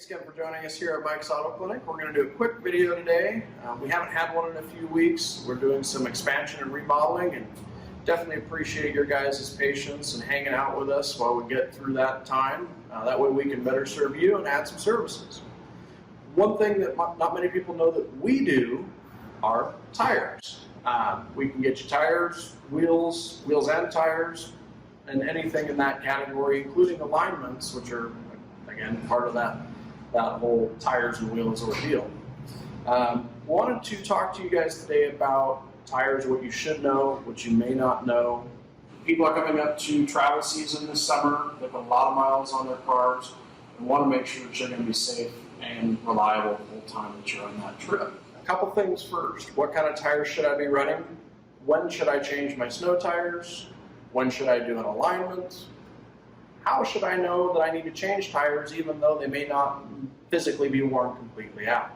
again for joining us here at Mike's Auto Clinic. We're going to do a quick video today. We haven't had one in a few weeks. We're doing some expansion and remodeling, and definitely appreciate your guys' patience and hanging out with us while we get through that time. That way we can better serve you and add some services. One thing that not many people know that we do are tires. We can get you tires, wheels and tires, and anything in that category, including alignments, which are, again, part of that whole tires and wheels ordeal. Wanted to talk to you guys today about tires, what you should know, what you may not know. People are coming up to travel season this summer. They put a lot of miles on their cars and want to make sure that you're going to be safe and reliable the whole time that you're on that trip. A couple things first. What kind of tires should I be running? When should I change my snow tires? When should I do an alignment? How should I know that I need to change tires even though they may not physically be worn completely out?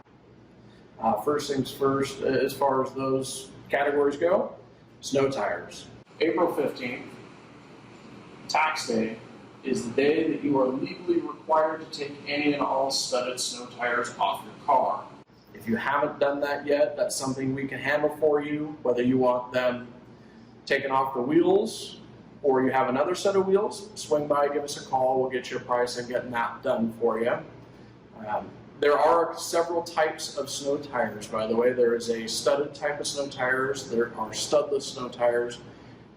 First things first, as far as those categories go, snow tires. April 15th, tax day, is the day that you are legally required to take any and all studded snow tires off your car. If you haven't done that yet, that's something we can handle for you, whether you want them taken off the wheels or you have another set of wheels. Swing by, give us a call, we'll get you a price on getting that done for you. There are several types of snow tires, by the way. There is a studded type of snow tires. There are studless snow tires.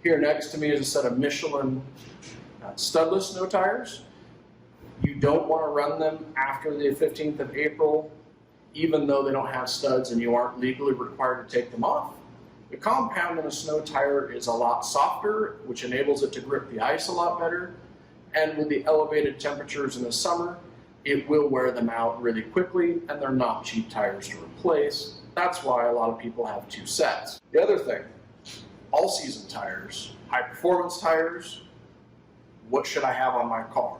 Here next to me is a set of Michelin studless snow tires. You don't want to run them after the 15th of April, even though they don't have studs and you aren't legally required to take them off. The compound in a snow tire is a lot softer, which enables it to grip the ice a lot better. And with the elevated temperatures in the summer, it will wear them out really quickly, and they're not cheap tires to replace. That's why a lot of people have two sets. The other thing, all-season tires, high-performance tires. What should I have on my car?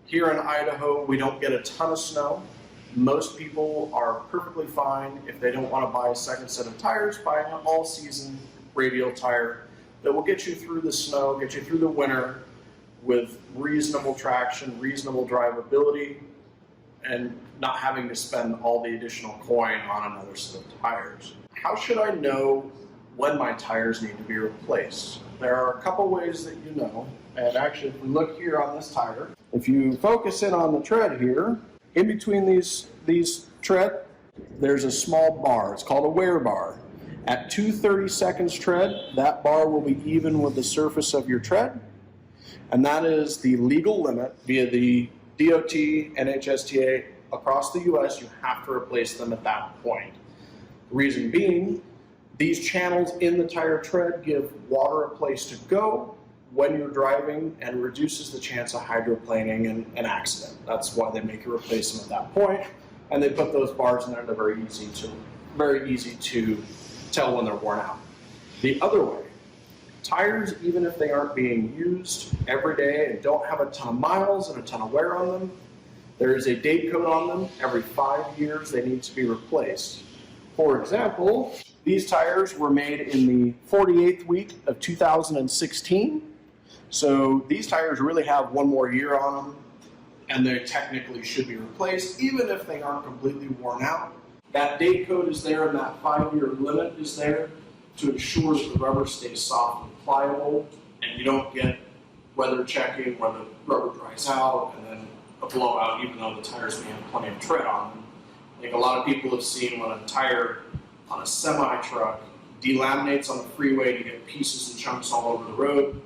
Here in Idaho, we don't get a ton of snow. Most people are perfectly fine if they don't want to buy a second set of tires, buying an all-season radial tire that will get you through the snow, get you through the winter with reasonable traction, reasonable drivability, and not having to spend all the additional coin on another set of tires. How should I know when my tires need to be replaced? There are a couple ways that you know, and actually if we look here on this tire, if you focus in on the tread here, in between these tread, there's a small bar. It's called a wear bar. At 2/30 seconds tread, that bar will be even with the surface of your tread, and that is the legal limit via the DOT, NHSTA, across the US. You have to replace them at that point. The reason being, these channels in the tire tread give water a place to go when you're driving and reduces the chance of hydroplaning and an accident. That's why they make you replace them at that point. And they put those bars in there. They're very easy to tell when they're worn out. The other way, tires, even if they aren't being used every day and don't have a ton of miles and a ton of wear on them, there is a date code on them. Every 5 years they need to be replaced. For example, these tires were made in the 48th week of 2016. So these tires really have one more year on them, and they technically should be replaced, even if they aren't completely worn out. That date code is there, and that 5-year limit is there to ensure that the rubber stays soft and pliable, and you don't get weather checking where the rubber dries out and then a blowout, even though the tires may have plenty of tread on them. I think a lot of people have seen when a tire on a semi-truck delaminates on the freeway to get pieces and chunks all over the road.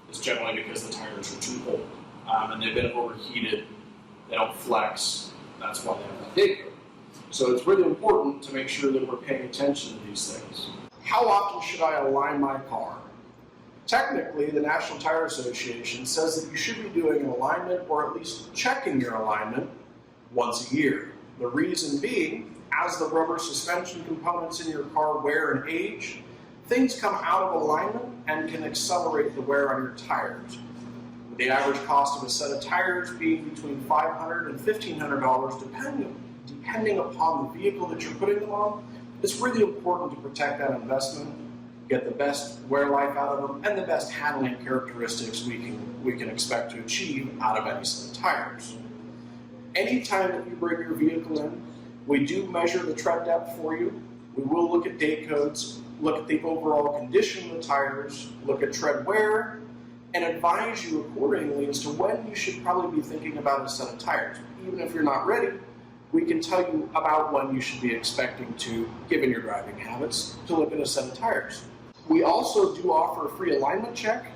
It's generally because the tires are too old and they've been overheated. They don't flex. That's why they have that date code. So it's really important to make sure that we're paying attention to these things. How often should I align my car? Technically, the National Tire Association says that you should be doing an alignment or at least checking your alignment once a year. The reason being, as the rubber suspension components in your car wear and age, things come out of alignment and can accelerate the wear on your tires. With the average cost of a set of tires being between $500 and $1,500 depending upon the vehicle that you're putting them on, it's really important to protect that investment, get the best wear life out of them, and the best handling characteristics we can expect to achieve out of any set of tires. Anytime that you bring your vehicle in, we do measure the tread depth for you. We will look at date codes, look at the overall condition of the tires, look at tread wear, and advise you accordingly as to when you should probably be thinking about a set of tires. Even if you're not ready, we can tell you about when you should be expecting to, given your driving habits, to look at a set of tires. We also do offer a free alignment check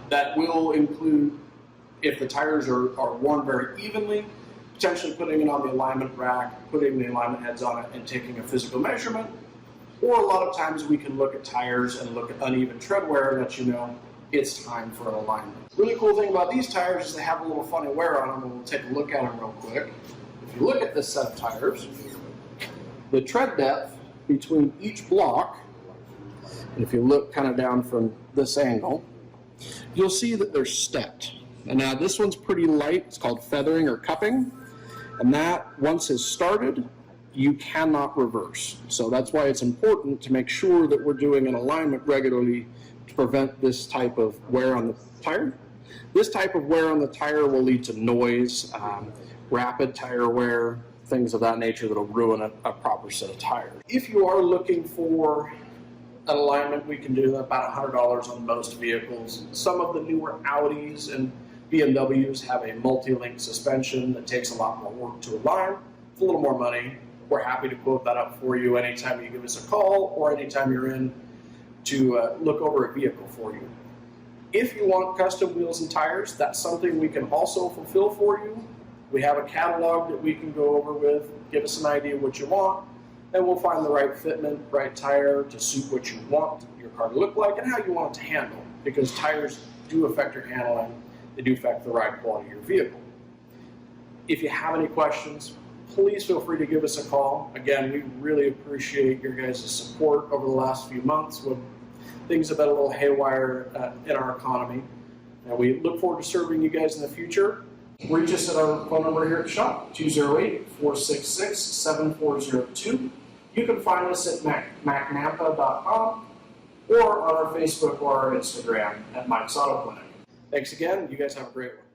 that will include if the tires are worn very evenly, potentially putting it on the alignment rack, putting the alignment heads on it, and taking a physical measurement. Or a lot of times we can look at tires and look at uneven tread wear and let you know it's time for an alignment. Really cool thing about these tires is they have a little funny wear on them, and we'll take a look at them real quick. If you look at this set of tires, the tread depth between each block, and if you look kind of down from this angle, you'll see that they're stepped. And now this one's pretty light, it's called feathering or cupping, and that once it's started, you cannot reverse. So that's why it's important to make sure that we're doing an alignment regularly to prevent this type of wear on the tire. This type of wear on the tire will lead to noise, rapid tire wear, things of that nature that'll ruin a proper set of tires. If you are looking for an alignment, we can do about $100 on most vehicles. Some of the newer Audis and BMWs have a multi-link suspension that takes a lot more work to align. It's a little more money. We're happy to quote that up for you anytime you give us a call or anytime you're in to look over a vehicle for you. If you want custom wheels and tires, that's something we can also fulfill for you. We have a catalog that we can go over with, give us an idea of what you want, and we'll find the right fitment, right tire to suit what you want your car to look like and how you want it to handle, because tires do affect your handling. They do affect the ride quality of your vehicle. If you have any questions, please feel free to give us a call. Again, we really appreciate your guys' support over the last few months when things have been a little haywire in our economy. And we look forward to serving you guys in the future. Reach us at our phone number here at the shop, 208-466-7402. You can find us at macnampa.com or on our Facebook or our Instagram at Mike's Auto Clinic. Thanks again. You guys have a great one.